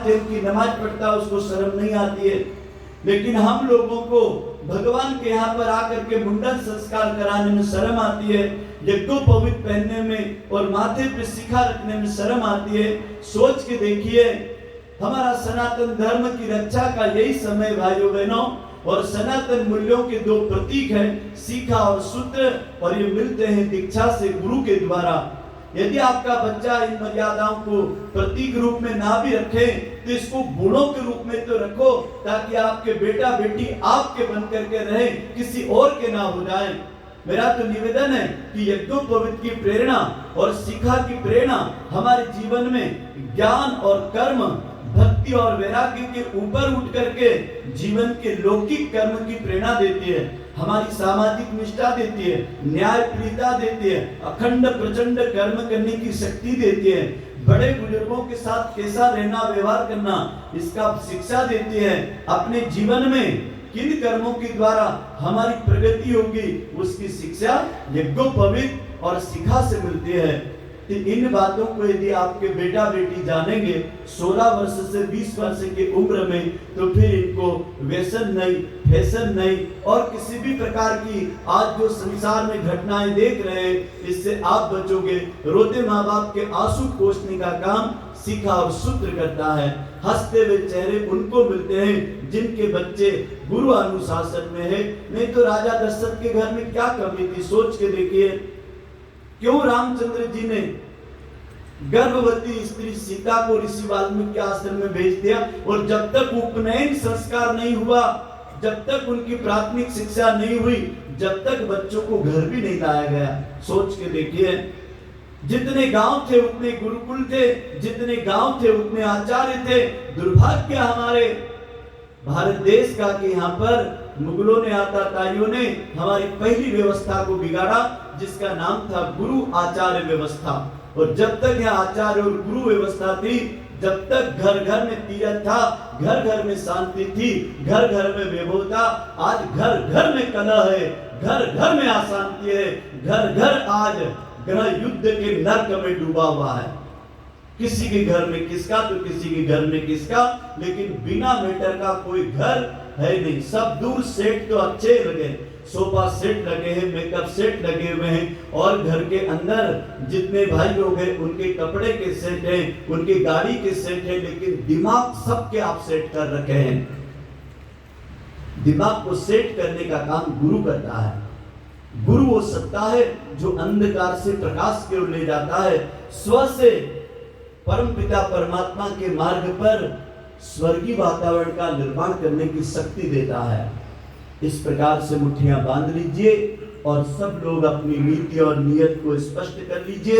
की नमाज पढ़ता है उसको शर्म नहीं आती है, लेकिन हम लोगों को भगवान के यहाँ पर आकर के मुंडन संस्कार कराने में शर्म आती है, यज्ञोपवीत पहनने में और माथे पे शिखा रखने में शर्म आती है। सोच के देखिए, हमारा सनातन धर्म की रक्षा का यही समय भाइयों बहनों, और सनातन मूल्यों के दो प्रतीक हैं, शिखा और सूत्र, और ये मिलते हैं दीक्षा से गुरु के द्वारा। यदि आपका बच्चा इन मर्यादाओं को प्रतीक रूप में ना भी रखे तो इसको गुणों के रूप में तो रखो, ताकि आपके बेटा बेटी आपके बन करके रहे, किसी और के ना हो जाए। मेरा तो निवेदन है कि यज्ञोपवीत की प्रेरणा और शिखा की प्रेरणा हमारे जीवन में ज्ञान और कर्म, भक्ति और वैराग्य के ऊपर उठ करके जीवन के लौकिक कर्म की प्रेरणा देती है, हमारी सामाजिक निष्ठा देती है, न्याय प्रियता देती है, अखंड प्रचंड कर्म करने की शक्ति देती है, बड़े बुजुर्गों के साथ कैसा रहना, व्यवहार करना, इसका शिक्षा देती है। अपने जीवन में किन कर्मों के द्वारा हमारी प्रगति होगी उसकी शिक्षा यज्ञोपवीत और शिखा से मिलती है। तो इन बातों को यदि आपके बेटा बेटी जानेंगे 16 वर्ष से 20 वर्ष की उम्र में, तो फिर इनको व्यसन नहीं, फैशन नहीं और किसी भी प्रकार की आज जो संसार में घटनाएं देख रहे हैं इससे आप बचोगे। रोते माँ बाप के आंसू पोंछने का काम शिखा और सूत्र करता है। हंसते हुए चेहरे उनको मिलते हैं जिनके बच्चे गुरु अनुशासन में है। नहीं तो राजा दशरथ के घर में क्या कमी थी, सोच के देखिए, क्यों रामचंद्र जी ने गर्भवती स्त्री सीता को ऋषि वाल्मीकि के आश्रम में भेज दिया, और जब तक उपनयन संस्कार नहीं हुआ, जब तक उनकी प्राथमिक शिक्षा नहीं हुई, जब तक बच्चों को घर भी नहीं लाया गया। सोच के देखिए, जितने गांव थे उतने गुरुकुल थे, जितने गांव थे उतने आचार्य थे। दुर्भाग्य हमारे भारत देश का कि यहाँ पर मुगलों ने, आताताइयों ने हमारी पहली व्यवस्था को बिगाड़ा, जिसका नाम था गुरु आचार्य व्यवस्था। और जब तक यह आचार्य और गुरु व्यवस्था थी, जब तक घर घर में तीरथ था, घर घर में शांति थी, घर घर में वैभव था। आज घर घर में कलह है, घर घर में अशांति है, घर घर आज ग्रह युद्ध के नर्क में डूबा हुआ है। किसी के घर में किसका तो किसी के घर में किसका, लेकिन बिना मीटर का कोई घर है नहीं। सब दूर सेट तो अच्छे लगे, सोफा सेट लगे हैं, मेकअप सेट लगे हुए हैं, और घर के अंदर जितने भाई लोग हैं उनके कपड़े के सेट हैं, उनकी गाड़ी के सेट हैं, लेकिन दिमाग सबके आप सेट कर रखे हैं। दिमाग को सेट करने का काम गुरु करता है। गुरु वो सत्ता है जो अंधकार से प्रकाश की ओर ले जाता है, स्व से परमपिता परमात्मा के मार्ग पर स्वर्गीय वातावरण का निर्माण करने की शक्ति देता है। इस प्रकार से मुट्ठियां बांध लीजिए और सब लोग अपनी नीति और नियत को स्पष्ट कर लीजिए।